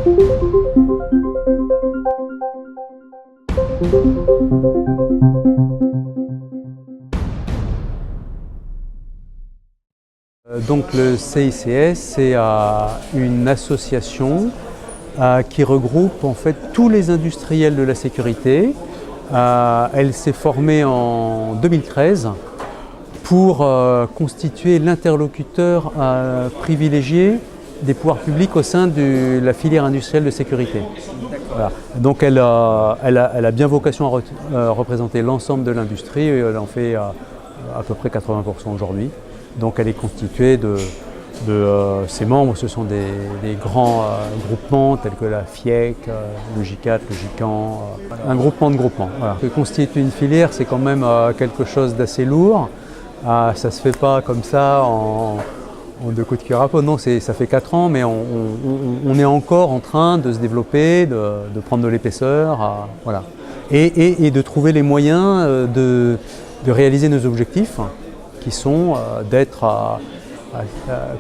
Donc le CICS, c'est une association qui regroupe en fait tous les industriels de la sécurité. Elle s'est formée en 2013 pour constituer l'interlocuteur privilégié des pouvoirs publics au sein de la filière industrielle de sécurité. Voilà. Donc elle a bien vocation à représenter l'ensemble de l'industrie, elle en fait à peu près 80% aujourd'hui. Donc elle est constituée de ses membres, ce sont des grands groupements tels que la FIEC, le J4, le GICAN, un groupement de groupements. Voilà. Ce que constitue une filière, c'est quand même quelque chose d'assez lourd. Ça ne se fait pas comme ça en deux coups de cuir à peau. Non, ça fait 4 ans, mais on est encore en train de se développer, de prendre de l'épaisseur, voilà. Et de trouver les moyens de réaliser nos objectifs, qui sont d'être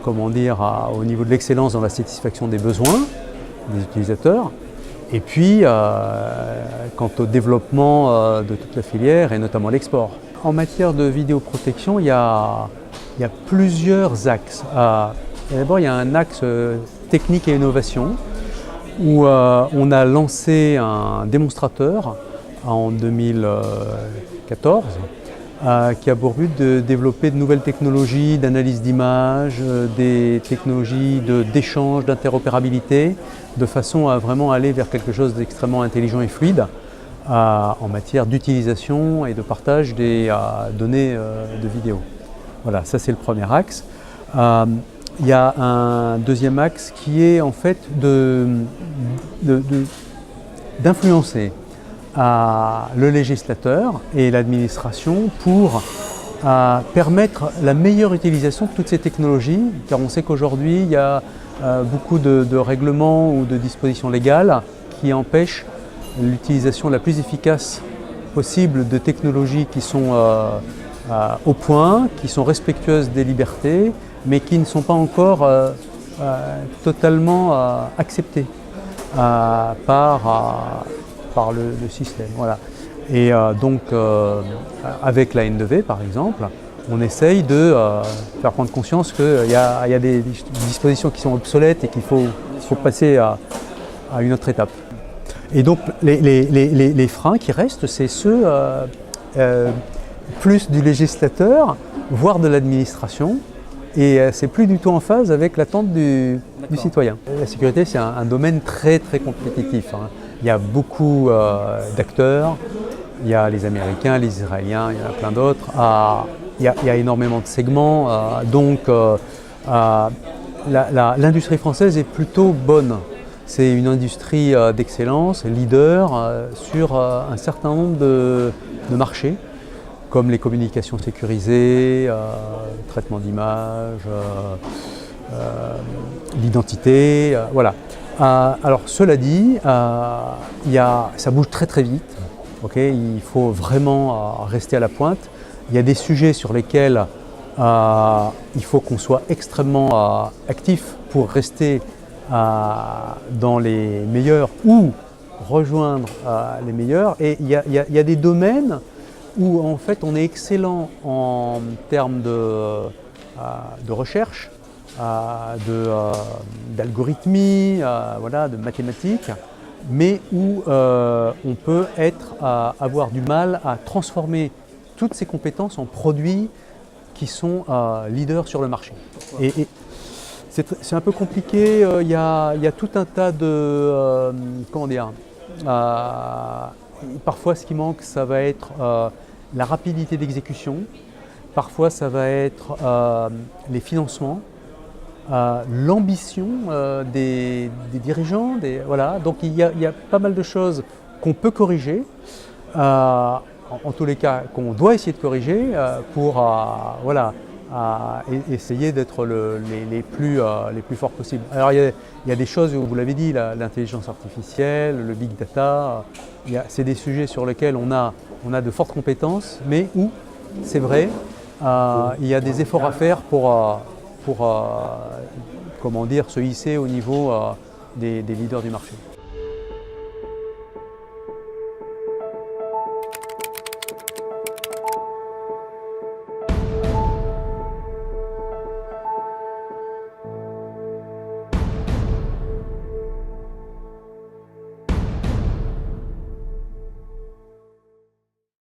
au niveau de l'excellence dans la satisfaction des besoins des utilisateurs, et puis quant au développement de toute la filière et notamment l'export. En matière de vidéoprotection, il y a plusieurs axes. D'abord, il y a un axe technique et innovation où on a lancé un démonstrateur en 2014 qui a pour but de développer de nouvelles technologies d'analyse d'image, des technologies d'échange, d'interopérabilité, de façon à vraiment aller vers quelque chose d'extrêmement intelligent et fluide en matière d'utilisation et de partage des données de vidéo. Voilà, ça c'est le premier axe. Il y a un deuxième axe qui est en fait d'influencer le législateur et l'administration pour permettre la meilleure utilisation de toutes ces technologies, car on sait qu'aujourd'hui il y a beaucoup de règlements ou de dispositions légales qui empêchent l'utilisation la plus efficace possible de technologies qui sont au point, qui sont respectueuses des libertés, mais qui ne sont pas encore totalement acceptées par le système. Voilà. Et donc, avec la N2V par exemple, on essaye de faire prendre conscience qu'il y a des dispositions qui sont obsolètes et qu'il faut passer à une autre étape. Et donc, les freins qui restent, c'est ceux plus du législateur, voire de l'administration, et c'est plus du tout en phase avec l'attente du citoyen. La sécurité, c'est un domaine très très compétitif, hein. Il y a beaucoup d'acteurs, il y a les Américains, les Israéliens, il y en a plein d'autres. Il y a énormément de segments, donc l'industrie française est plutôt bonne. C'est une industrie d'excellence, leader sur un certain nombre de marchés, comme les communications sécurisées, le traitement d'image, l'identité, voilà. Alors cela dit, ça bouge très très vite, okay, il faut vraiment rester à la pointe. Il y a des sujets sur lesquels il faut qu'on soit extrêmement actif pour rester dans les meilleurs ou rejoindre les meilleurs. Et il y a des domaines où en fait on est excellent en termes de recherche, d'algorithmie, voilà, de mathématiques, mais où on peut avoir du mal à transformer toutes ces compétences en produits qui sont leaders sur le marché. Et c'est un peu compliqué, il y a tout un tas de... comment dire, parfois ce qui manque, ça va être la rapidité d'exécution, parfois ça va être les financements, l'ambition des dirigeants, voilà. Donc il y a pas mal de choses qu'on peut corriger, en tous les cas qu'on doit essayer de corriger pour voilà, essayer d'être les plus forts possibles. Alors il y a des choses, vous l'avez dit, l'intelligence artificielle, le big data, c'est des sujets sur lesquels on a de fortes compétences, mais où, c'est vrai, il y a des efforts à faire pour comment dire, se hisser au niveau des leaders du marché.